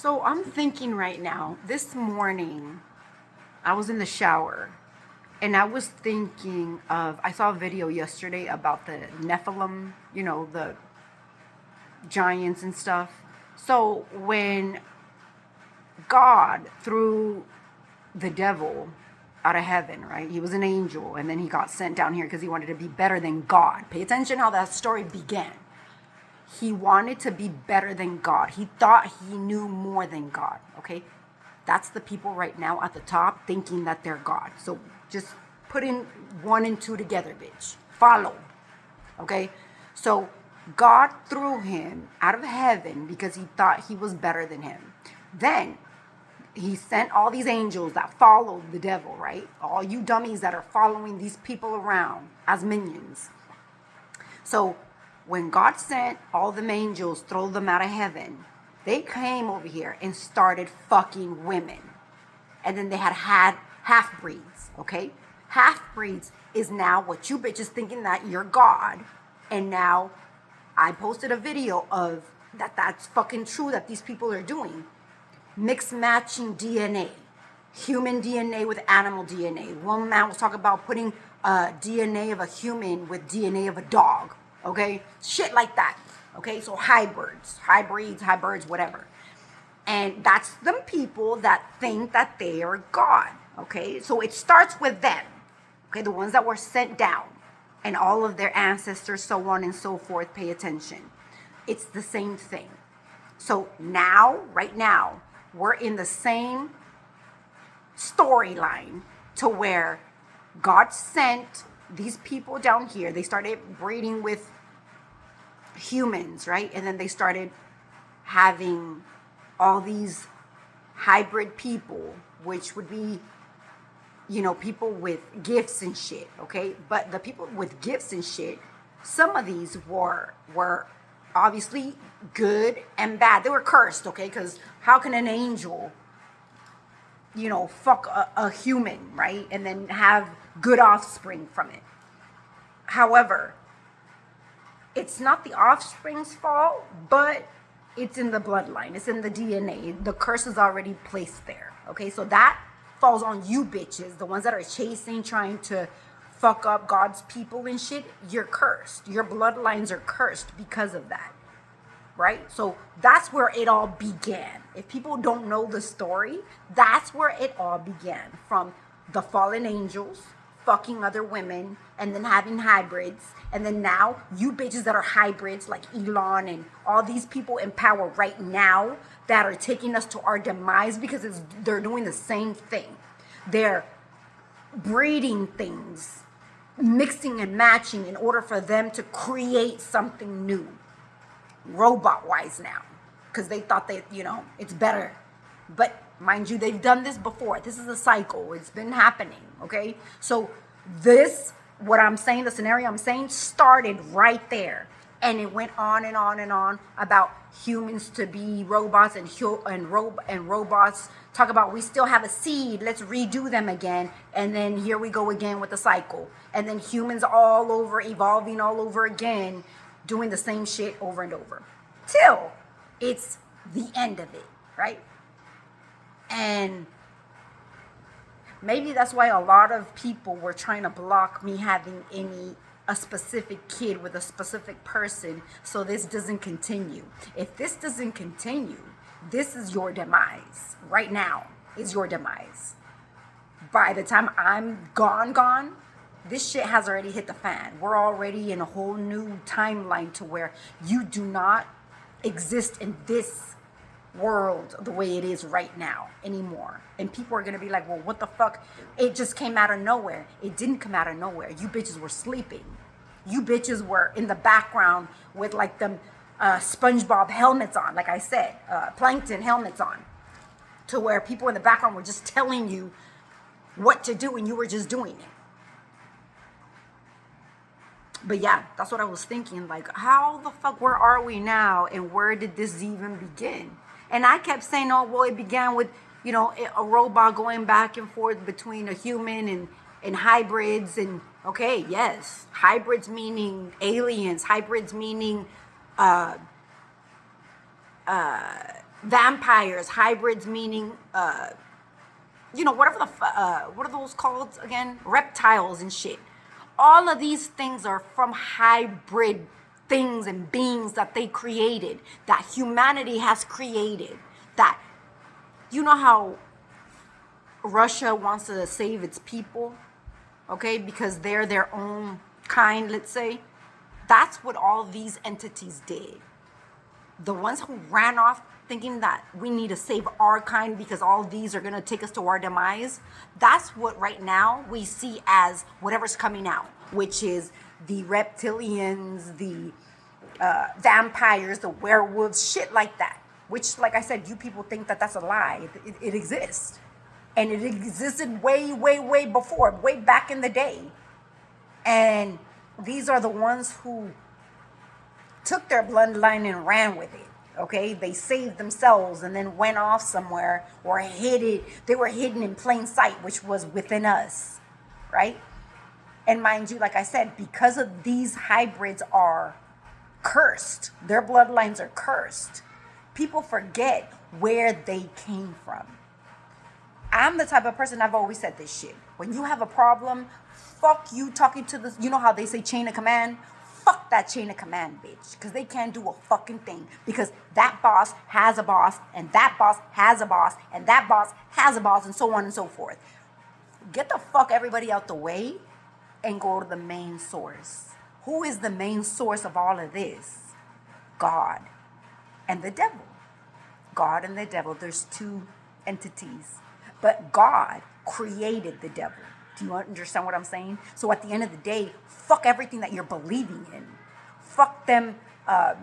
So I'm thinking right now, this morning, I was in the shower and I was thinking I saw a video yesterday about the Nephilim, the giants and stuff. So when God threw the devil out of heaven, right? He was an angel and then he got sent down here because he wanted to be better than God. Pay attention how that story began. He wanted to be better than God. He thought he knew more than God, okay? That's the people right now at the top thinking that they're God. So just put in one and two together, bitch. Follow, okay? So God threw him out of heaven because he thought he was better than him. Then he sent all these angels that followed the devil, right? All you dummies that are following these people around as minions. So when God sent all the angels, throw them out of heaven, they came over here and started fucking women. And then they had half-breeds, okay? Half-breeds is now what you bitches thinking that you're God. And now I posted a video of that's fucking true that these people are doing. Mixed matching DNA. Human DNA with animal DNA. One man was talking about putting DNA of a human with DNA of a dog. Okay? Shit like that. Okay? So hybrids, whatever. And that's them people that think that they are God. Okay? So it starts with them. Okay? The ones that were sent down. And all of their ancestors, so on and so forth, pay attention. It's the same thing. So now, right now, we're in the same storyline to where God sent these people down here. They started breeding with humans, right? And then they started having all these hybrid people, which would be, people with gifts and shit, okay? But the people with gifts and shit, some of these were obviously good and bad. They were cursed, okay? Because how can an angel, fuck a human, right? And then have good offspring from it. However, it's not the offspring's fault, but it's in the bloodline. It's in the DNA. The curse is already placed there, okay? So that falls on you bitches, the ones that are chasing, trying to fuck up God's people and shit. You're cursed. Your bloodlines are cursed because of that, right? So that's where it all began. If people don't know the story, that's where it all began. From the fallen angels fucking other women and then having hybrids, and then now you bitches that are hybrids like Elon and all these people in power right now that are taking us to our demise because they're doing the same thing. They're breeding things, mixing and matching in order for them to create something new, robot wise now, because they thought that it's better. But mind you, they've done this before. This is a cycle. It's been happening, okay? So what I'm saying, the scenario I'm saying, started right there. And it went on and on and on about humans to be robots and robots talk about we still have a seed. Let's redo them again. And then here we go again with the cycle. And then humans all over, evolving all over again, doing the same shit over and over. Till it's the end of it, right? And maybe that's why a lot of people were trying to block me having a specific kid with a specific person so this doesn't continue. If this doesn't continue, this is your demise. Right now is your demise. By the time I'm gone, this shit has already hit the fan. We're already in a whole new timeline to where you do not exist in this world the way it is right now anymore. And people are gonna be like, well, what the fuck? It just came out of nowhere. It didn't come out of nowhere. You bitches were sleeping. You bitches were in the background with like them SpongeBob helmets on, like I said, plankton helmets on, to where people in the background were just telling you what to do and you were just doing it. But yeah, that's what I was thinking. Like, how the fuck, where are we now? And where did this even begin? And I kept saying, oh, well, it began with, a robot going back and forth between a human and hybrids. And, okay, yes, hybrids meaning aliens. Hybrids meaning vampires, hybrids, meaning, whatever what are those called again? Reptiles and shit. All of these things are from hybrid things and beings that they created, that humanity has created. That, you know how Russia wants to save its people, okay, because they're their own kind, let's say. That's what all these entities did. The ones who ran off thinking that we need to save our kind because all these are going to take us to our demise, that's what right now we see as whatever's coming out, which is the reptilians, the vampires, the werewolves, shit like that. Which, like I said, you people think that that's a lie. It exists. And it existed way, way, way before, way back in the day. And these are the ones who took their bloodline and ran with it. Okay, they saved themselves and then went off somewhere or hid it. They were hidden in plain sight, which was within us, right? And mind you, like I said, because of these hybrids are cursed, their bloodlines are cursed, people forget where they came from. I'm the type of person, I've always said this shit. When you have a problem, fuck you talking to this, you know how they say chain of command? Fuck that chain of command, bitch. Because they can't do a fucking thing. Because that boss has a boss, and that boss has a boss, and that boss has a boss, and so on and so forth. Get the fuck everybody out the way and go to the main source. Who is the main source of all of this? God and the devil. God and the devil. There's two entities. But God created the devil. Do you understand what I'm saying? So at the end of the day, fuck everything that you're believing in. Fuck them, the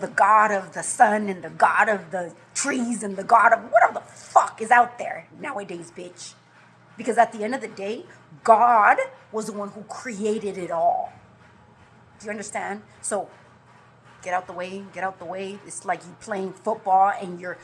God of the sun and the God of the trees and the God of whatever the fuck is out there nowadays, bitch. Because at the end of the day, God was the one who created it all. Do you understand? So get out the way, get out the way. It's like you playing football and you're,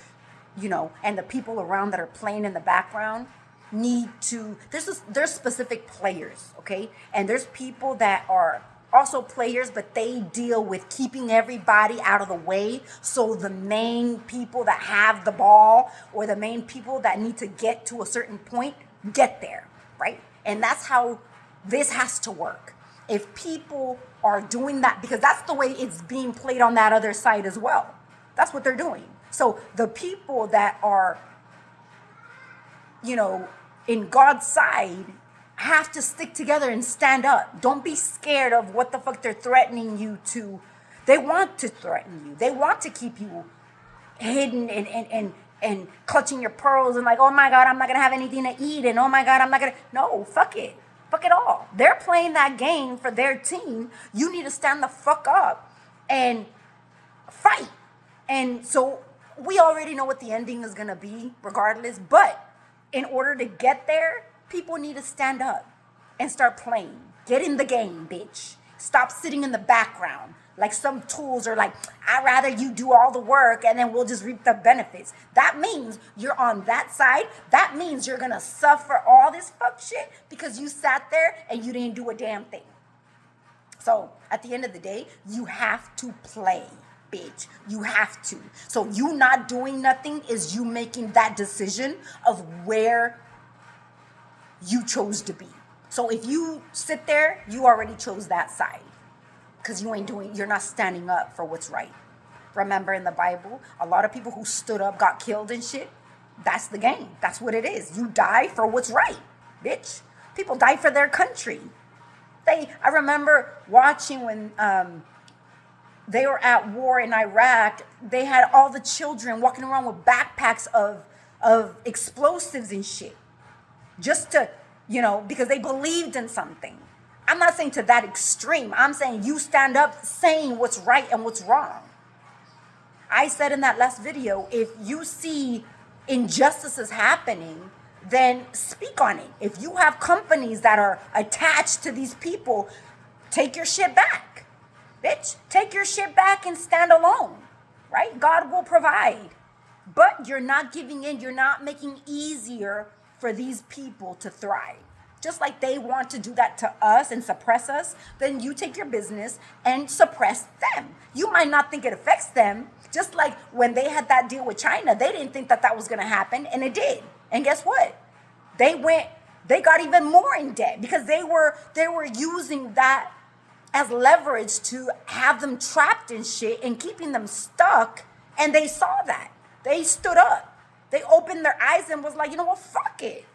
and the people around that are playing in the background need to, there's specific players, okay? And there's people that are also players, but they deal with keeping everybody out of the way. So the main people that have the ball or the main people that need to get to a certain point, get there, right? And that's how this has to work. If people are doing that, because that's the way it's being played on that other side as well. That's what they're doing. So the people that are, in God's side have to stick together and stand up. Don't be scared of what the fuck they're threatening you to. They want to threaten you. They want to keep you hidden and clutching your pearls and like, oh my God, I'm not going to have anything to eat. And oh my God, I'm not going to. No, fuck it. Fuck it all. They're playing that game for their team. You need to stand the fuck up and fight. And so we already know what the ending is going to be regardless. But in order to get there, people need to stand up and start playing. Get in the game, bitch. Stop sitting in the background. Like some tools are like, I'd rather you do all the work and then we'll just reap the benefits. That means you're on that side. That means you're going to suffer all this fuck shit because you sat there and you didn't do a damn thing. So at the end of the day, you have to play, bitch. You have to. So you not doing nothing is you making that decision of where you chose to be. So if you sit there, you already chose that side. Because you're not standing up for what's right. Remember in the Bible, a lot of people who stood up got killed and shit. That's the game. That's what it is. You die for what's right, bitch. People die for their country. I remember watching when they were at war in Iraq. They had all the children walking around with backpacks of explosives and shit. Just to, because they believed in something. I'm not saying to that extreme. I'm saying you stand up saying what's right and what's wrong. I said in that last video, if you see injustices happening, then speak on it. If you have companies that are attached to these people, take your shit back. Bitch, take your shit back and stand alone, right? God will provide. But you're not giving in. You're not making easier for these people to thrive. just like they want to do that to us and suppress us, then you take your business and suppress them. You might not think it affects them, just like when they had that deal with China, they didn't think that that was going to happen, and it did. And guess what? They got even more in debt because they were using that as leverage to have them trapped in shit and keeping them stuck. And they saw that. They stood up. They opened their eyes and was like, you know what, fuck it.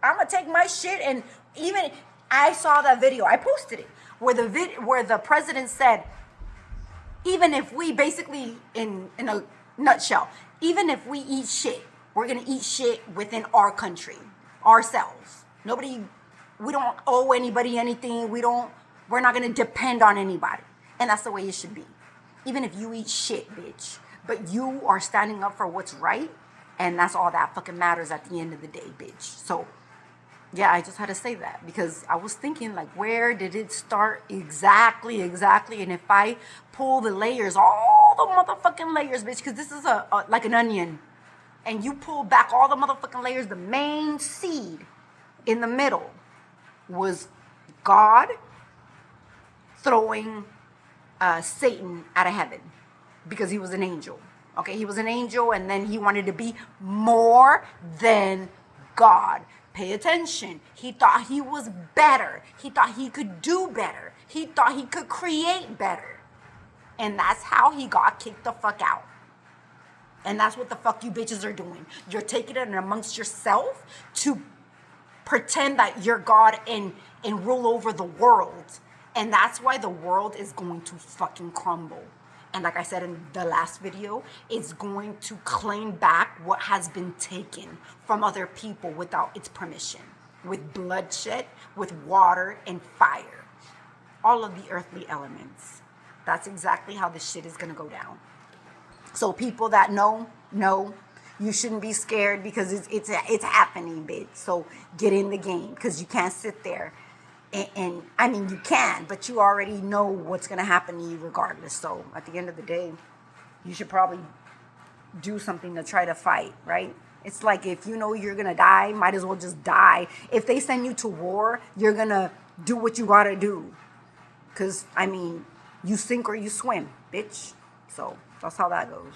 I'm gonna take my shit. And even I saw that video, I posted it, where the president said, even if we basically, in a nutshell, even if we eat shit, we're gonna eat shit within our country, ourselves. We don't owe anybody anything. We're not gonna depend on anybody. And that's the way it should be. Even if you eat shit, bitch, but you are standing up for what's right, and that's all that fucking matters at the end of the day, bitch. So, yeah, I just had to say that because I was thinking, like, where did it start exactly? And if I pull the layers, all the motherfucking layers, bitch, because this is like an onion, and you pull back all the motherfucking layers, the main seed in the middle was God throwing Satan out of heaven because he was an angel. Okay, he was an angel, and then he wanted to be more than God. Pay attention. He thought he was better. He thought he could do better. He thought he could create better. And that's how he got kicked the fuck out. And that's what the fuck you bitches are doing. You're taking it amongst yourself to pretend that you're God and rule over the world. And that's why the world is going to fucking crumble. And like I said in the last video, it's going to claim back what has been taken from other people without its permission. With bloodshed, with water and fire. All of the earthly elements. That's exactly how this shit is going to go down. So people that know, you shouldn't be scared because it's happening, bitch. So get in the game because you can't sit there. And I mean, you can, but you already know what's going to happen to you regardless. So at the end of the day, you should probably do something to try to fight, right? It's like if you know you're going to die, might as well just die. If they send you to war, you're going to do what you got to do. Because, I mean, you sink or you swim, bitch. So that's how that goes.